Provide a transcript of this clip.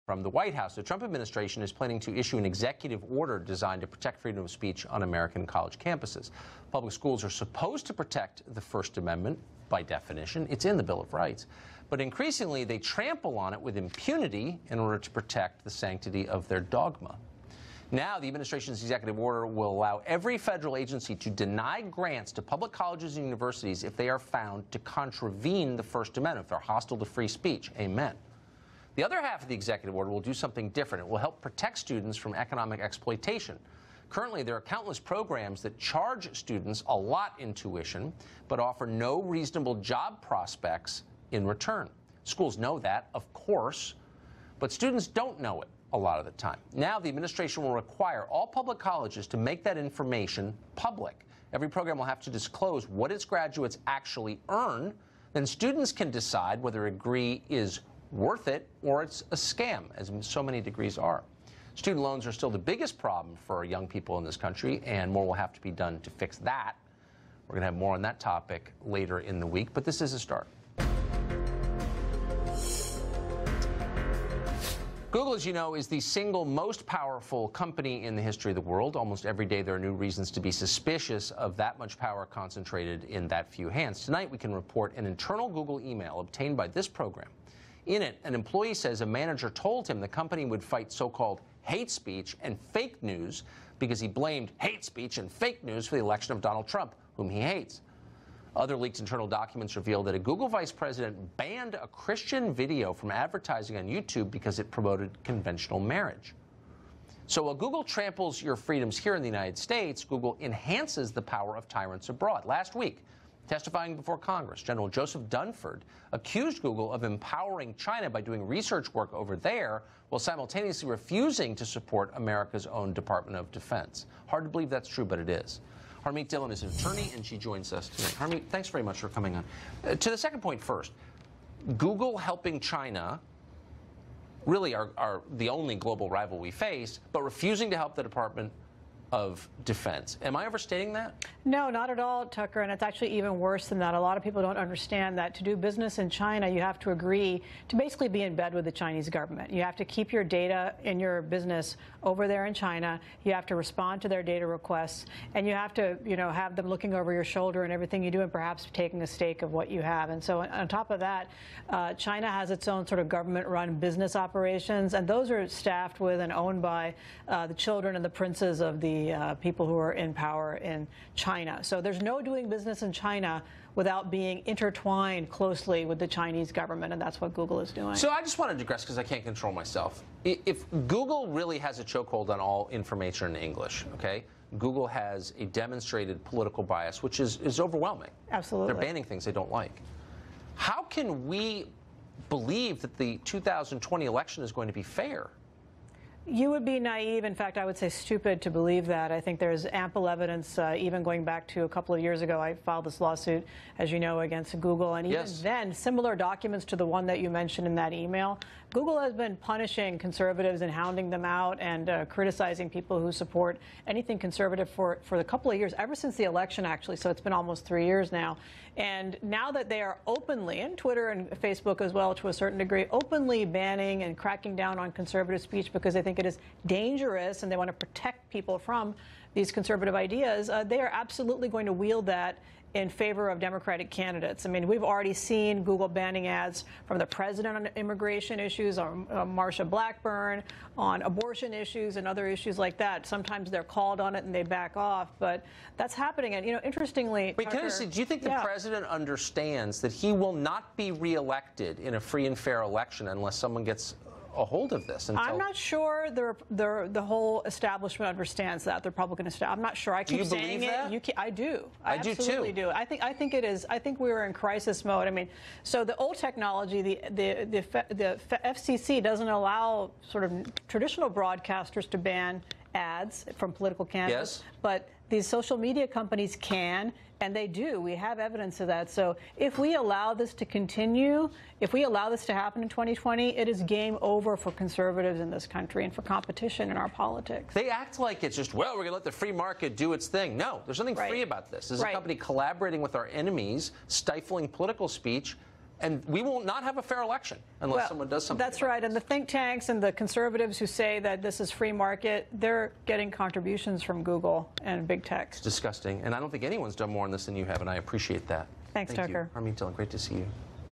From the White House, the Trump administration is planning to issue an executive order designed to protect freedom of speech on American college campuses. Public schools are supposed to protect the First Amendment by definition. It's in the Bill of Rights. But increasingly, they trample on it with impunity in order to protect the sanctity of their dogma. Now, the administration's executive order will allow every federal agency to deny grants to public colleges and universities if they are found to contravene the First Amendment, if they're hostile to free speech. Amen. The other half of the executive order will do something different. It will help protect students from economic exploitation. Currently, there are countless programs that charge students a lot in tuition, but offer no reasonable job prospects in return. Schools know that, of course, but students don't know it a lot of the time. Now, the administration will require all public colleges to make that information public. Every program will have to disclose what its graduates actually earn. Then students can decide whether a degree is worth it or it's a scam, as so many degrees are. Student loans are still the biggest problem for young people in this country, and more will have to be done to fix that. We're going to have more on that topic later in the week, but this is a start. Google, as you know, is the single most powerful company in the history of the world. Almost every day there are new reasons to be suspicious of that much power concentrated in that few hands. Tonight we can report an internal Google email obtained by this program. In it, an employee says a manager told him the company would fight so-called hate speech and fake news because he blamed hate speech and fake news for the election of Donald Trump, whom he hates. Other leaked internal documents reveal that a Google vice president banned a Christian video from advertising on YouTube because it promoted conventional marriage. So while Google tramples your freedoms here in the United States, Google enhances the power of tyrants abroad. Last week, testifying before Congress, General Joseph Dunford accused Google of empowering China by doing research work over there while simultaneously refusing to support America's own Department of Defense. Hard to believe that's true, but it is. Harmeet Dillon is an attorney, and she joins us tonight. Harmeet, thanks very much for coming on. To the second point first, Google helping China really are the only global rival we face, but refusing to help the Department of Defense. Am I overstating that? No, not at all, Tucker, and it's actually even worse than that. A lot of people don't understand that to do business in China, you have to agree to basically be in bed with the Chinese government. You have to keep your data in your business over there in China. You have to respond to their data requests, and you have to, have them looking over your shoulder and everything you do, and perhaps taking a stake of what you have. And so on top of that, China has its own sort of government-run business operations, and those are staffed with and owned by the children and the princes of the people who are in power in China. So there's no doing business in China without being intertwined closely with the Chinese government, and that's what Google is doing. So I just want to digress because I can't control myself. If Google really has a chokehold on all information in English, okay, Google has a demonstrated political bias, which is overwhelming. Absolutely. They're banning things they don't like. How can we believe that the 2020 election is going to be fair? You would be naive, in fact, I would say stupid to believe that. I think there's ample evidence, even going back to a couple of years ago, I filed this lawsuit, as you know, against Google. And even then, similar documents to the one that you mentioned in that email, Google has been punishing conservatives and hounding them out and criticizing people who support anything conservative for a couple of years, ever since the election, actually. So it's been almost 3 years now. And now that they are openly, and Twitter and Facebook as well to a certain degree, openly banning and cracking down on conservative speech because they think it is dangerous and they want to protect people from these conservative ideas, they are absolutely going to wield that in favor of Democratic candidates. I mean, we've already seen Google banning ads from the president on immigration issues, on Marsha Blackburn, on abortion issues and other issues like that. Sometimes they're called on it and they back off, but that's happening. And, interestingly, wait, can I say, do you think the president understands that he will not be reelected in a free and fair election unless someone gets a hold of this? I'm not sure the whole establishment understands that. The Republican establishment. I'm not sure. I keep saying it. I do. I absolutely do. I think it is. I think we were in crisis mode. I mean, so the old technology, the FCC doesn't allow sort of traditional broadcasters to ban ads from political candidates, but these social media companies can, and they do. We have evidence of that. So if we allow this to continue, if we allow this to happen in 2020, it is game over for conservatives in this country and for competition in our politics. They act like it's just, well, we're going to let the free market do its thing. No, there's nothing free about this. This is a company collaborating with our enemies, stifling political speech, And we will not have a fair election unless someone does something. That's right. And the think tanks and the conservatives who say that this is free market, they're getting contributions from Google and big tech. It's disgusting. And I don't think anyone's done more on this than you have, and I appreciate that. Thanks, Thank Tucker. You. Harmeet Dillon, great to see you.